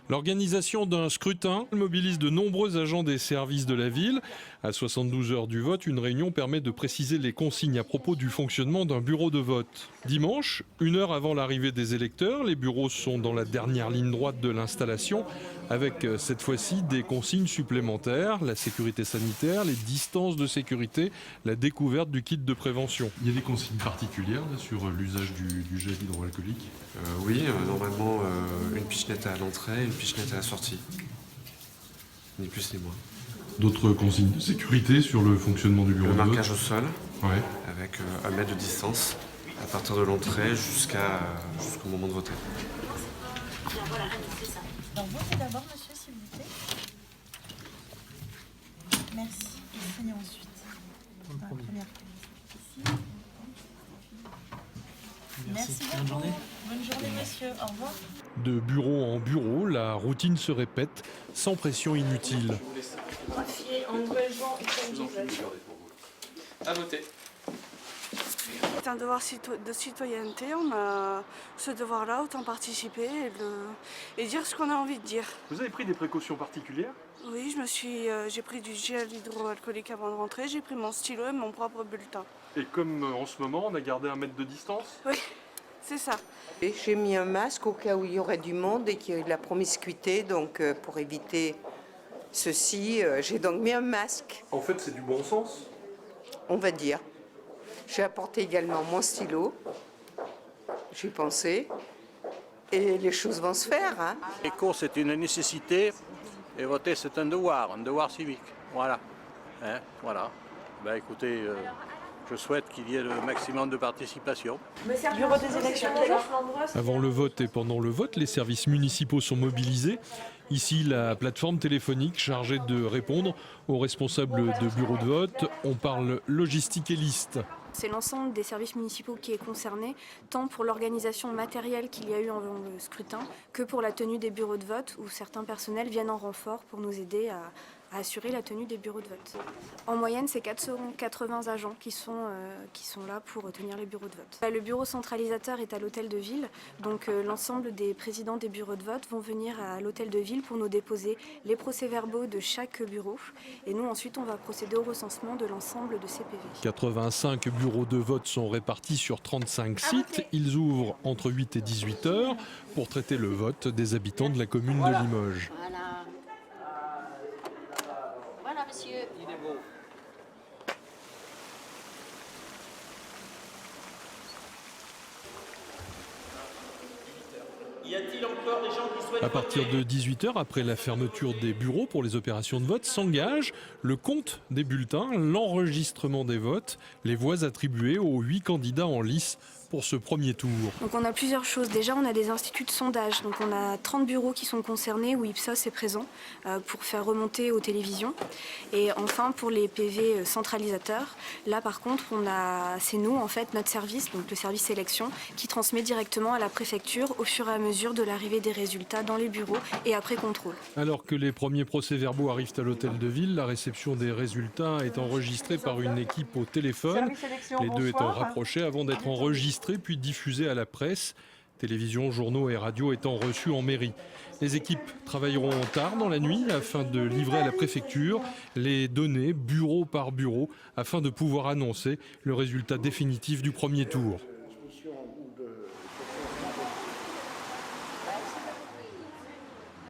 L'organisation d'un scrutin mobilise de nombreux agents des services de la ville. À 72 heures du vote, une réunion permet de préciser les consignes à propos du fonctionnement d'un bureau de vote. Dimanche, 1 heure avant l'arrivée des électeurs, les bureaux sont dans la dernière ligne droite de l'installation, avec cette fois-ci des consignes supplémentaires, la sécurité sanitaire, les distances de sécurité, la découverte du kit de prévention. Il y a des consignes particulières là, sur l'usage du gel hydroalcoolique. Oui, normalement une pichenette à l'entrée, une pichenette à la sortie. Ni plus ni moins. D'autres consignes de sécurité sur le fonctionnement du bureau de vote. Le marquage au sol, ouais. Avec 1 mètre de distance, à partir de l'entrée jusqu'au moment de voter. Voilà, c'est ça. Donc votez d'abord, monsieur, s'il vous plaît. Merci. Et signez ensuite. Dans la première case. Ici. Merci beaucoup. Bonne journée. Bonne journée, monsieur. Au revoir. De bureau en bureau, la routine se répète sans pression inutile. À voter. C'est un devoir de citoyenneté, on a ce devoir-là, autant participer et dire ce qu'on a envie de dire. Vous avez pris des précautions particulières ? Oui, j'ai pris du gel hydroalcoolique avant de rentrer, j'ai pris mon stylo et mon propre bulletin. Et comme en ce moment, on a gardé 1 mètre de distance ? Oui, c'est ça. Et j'ai mis un masque au cas où il y aurait du monde et qu'il y ait de la promiscuité, donc pour éviter ceci, j'ai donc mis un masque. En fait, c'est du bon sens. On va dire. J'ai apporté également mon stylo, j'y pensais, et les choses vont se faire. Hein. L'éco, c'est une nécessité, et voter, c'est un devoir civique. Voilà. Hein, voilà. Ben, écoutez, je souhaite qu'il y ait le maximum de participation. Bureau des élections, Avant le vote et pendant le vote, les services municipaux sont mobilisés. Ici, la plateforme téléphonique chargée de répondre aux responsables de bureaux de vote. On parle logistique et liste. C'est l'ensemble des services municipaux qui est concerné, tant pour l'organisation matérielle qu'il y a eu avant le scrutin, que pour la tenue des bureaux de vote, où certains personnels viennent en renfort pour nous aider à assurer la tenue des bureaux de vote. En moyenne, c'est 480 agents qui sont là pour tenir les bureaux de vote. Le bureau centralisateur est à l'hôtel de ville, donc l'ensemble des présidents des bureaux de vote vont venir à l'hôtel de ville pour nous déposer les procès-verbaux de chaque bureau. Et nous, ensuite, on va procéder au recensement de l'ensemble de ces PV. 85 bureaux de vote sont répartis sur 35 sites. Ils ouvrent entre 8 et 18 heures pour traiter le vote des habitants de la commune de Limoges. Voilà, monsieur. Il est beau. Y a-t-il encore des gens qui souhaitent... À partir de 18 heures, après la fermeture des bureaux pour les opérations de vote, s'engage le compte des bulletins, l'enregistrement des votes, les voix attribuées aux 8 candidats en lice pour ce premier tour. Donc on a plusieurs choses. Déjà, on a des instituts de sondage. Donc on a 30 bureaux qui sont concernés où Ipsos est présent pour faire remonter aux télévisions. Et enfin, pour les PV centralisateurs, là par contre, c'est nous, en fait, notre service, donc le service sélection, qui transmet directement à la préfecture au fur et à mesure de l'arrivée des résultats dans les bureaux et après contrôle. Alors que les premiers procès-verbaux arrivent à l'hôtel de ville, la réception des résultats est enregistrée par une équipe au téléphone, les deux étant rapprochés avant d'être enregistrés puis diffusés à la presse, télévision, journaux et radio étant reçus en mairie. Les équipes travailleront tard dans la nuit afin de livrer à la préfecture les données bureau par bureau afin de pouvoir annoncer le résultat définitif du premier tour.